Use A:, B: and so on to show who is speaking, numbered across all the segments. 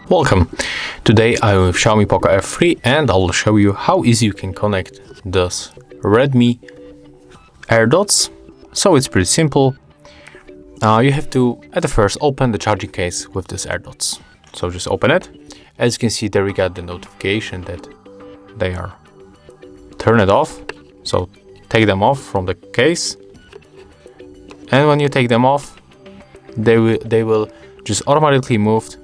A: Welcome! Today I'm with Xiaomi Poco F3 and I will show you how easy you can connect those Redmi AirDots. So it's pretty simple. You have to, at the first, open the charging case with this AirDots. So just open it. As you can see, there we got the notification that they are turned off. So take them off from the case. And when you take them off, they will just automatically move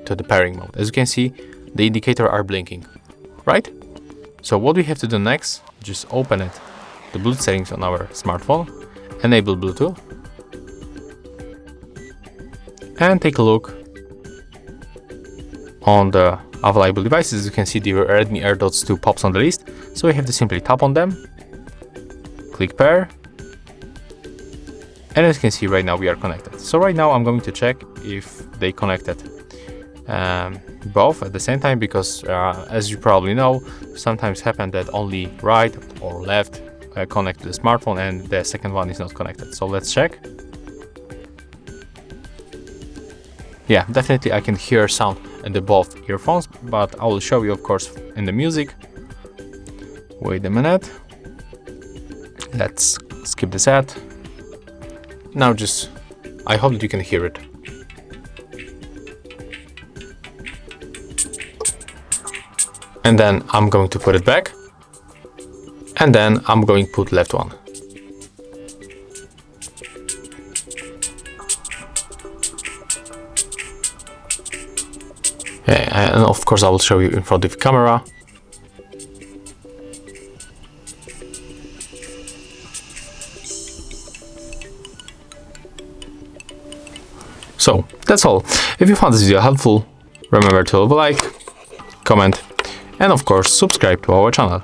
A: to the pairing mode. As you can see, the indicators are blinking, right? So what we have to do next, just open it, the Bluetooth settings on our smartphone, enable Bluetooth, and take a look on the available devices. As you can see, the Redmi AirDots 2 pops on the list, so we have to simply tap on them, click pair, and as you can see right now we are connected. So right now I'm going to check if they connected both at the same time, because as you probably know, sometimes happen that only right or left connect to the smartphone and the second one is not connected. So let's check. Yeah, definitely I can hear sound in the both earphones, but I will show you of course in the music. Wait a minute, let's skip this ad. Now just, I hope that you can hear it. And then I'm going to put it back, and then I'm going to put left one. Yeah, and of course I will show you in front of the camera. So that's all. If you found this video helpful, remember to leave a like, comment, and of course subscribe to our channel.